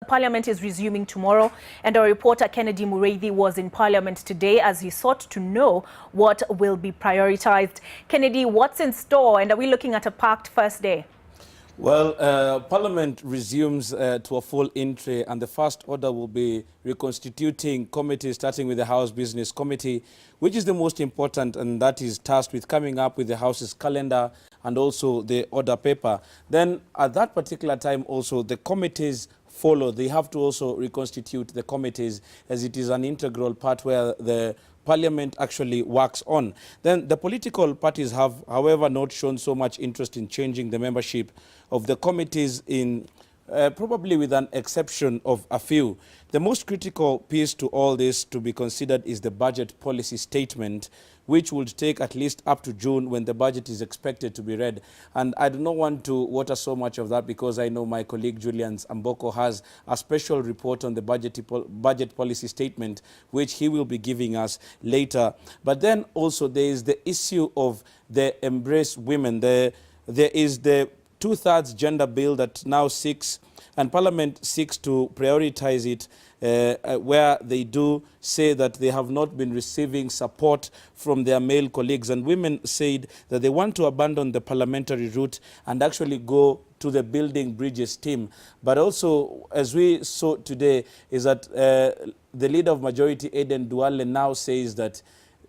Parliament is resuming tomorrow, and our reporter Kennedy Murithi was in Parliament today as he sought to know what will be prioritized. Kennedy, what's in store, and are we looking at a packed first day? Well, Parliament resumes to a full entry, and the first order will be reconstituting committees, starting with the House Business Committee, which is the most important, and that is tasked with coming up with the House's calendar and also the order paper. Then at that particular time also, the committees follow. They have to also reconstitute the committees, as it is an integral part where the Parliament actually works on. Then the political parties have, however, not shown so much interest in changing the membership of the committees in probably with an exception of a few. The most critical piece to all this to be considered is the budget policy statement, which would take at least up to June when the budget is expected to be read. And I do not want to water so much of that because I know my colleague Julian Amboko has a special report on the budget policy statement, which he will be giving us later. But then also there is the issue of the Embrace Women. There is the two-thirds gender bill that now seeks, and Parliament seeks to prioritize it, where they do say that they have not been receiving support from their male colleagues. And women said that they want to abandon the parliamentary route and actually go to the Building Bridges team. But also, as we saw today, is that the leader of majority, Aden Duale, now says that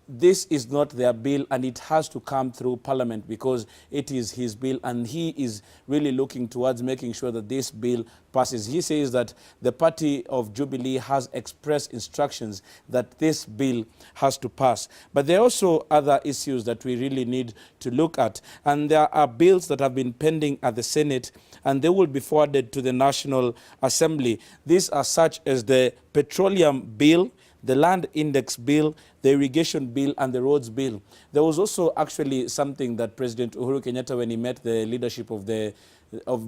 this is not their bill and it has to come through Parliament because it is his bill, and he is really looking towards making sure that this bill passes. He says that the party of Jubilee has expressed instructions that this bill has to pass. But there are also other issues that we really need to look at, and there are bills that have been pending at the Senate and they will be forwarded to the National Assembly. These are such as the Petroleum Bill, the Land Index Bill, the Irrigation Bill, and the Roads Bill. There was also actually something that President Uhuru Kenyatta, when he met the leadership of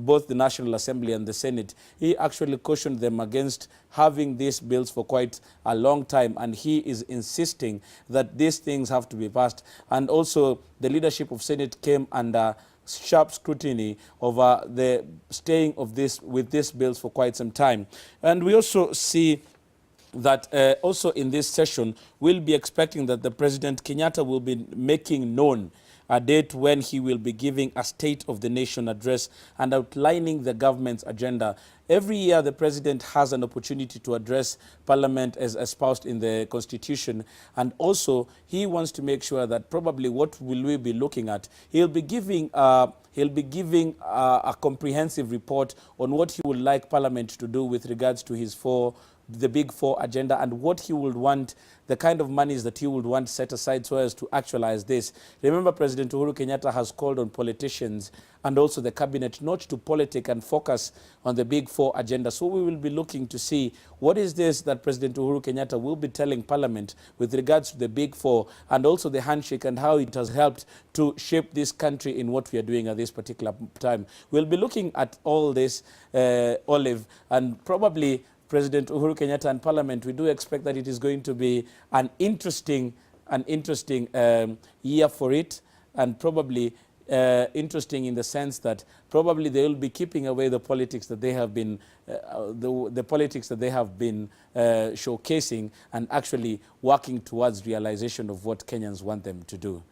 both the National Assembly and the Senate, he actually cautioned them against having these bills for quite a long time, and he is insisting that these things have to be passed. And also the leadership of Senate came under sharp scrutiny over the staying of with these bills for quite some time. And we also see that also in this session, we'll be expecting that the President Kenyatta will be making known a date when he will be giving a State of the Nation address and outlining the government's agenda. Every year, the President has an opportunity to address Parliament as espoused in the Constitution, and also he wants to make sure that probably what will we be looking at. He'll be giving a comprehensive report on what he would like Parliament to do with regards to the Big Four agenda and what he would want, the kind of monies that he would want set aside so as to actualize this. Remember, President Uhuru Kenyatta has called on politicians and also the cabinet not to politic and focus on the Big Four agenda. So we will be looking to see what is this that President Uhuru Kenyatta will be telling Parliament with regards to the Big Four and also the handshake and how it has helped to shape this country in what we are doing at this particular time. We'll be looking at all this, Olive, and probably President Uhuru Kenyatta and Parliament, we do expect that it is going to be an interesting year for it, and probably interesting in the sense that probably they will be keeping away the politics that they have been showcasing and actually working towards realization of what Kenyans want them to do.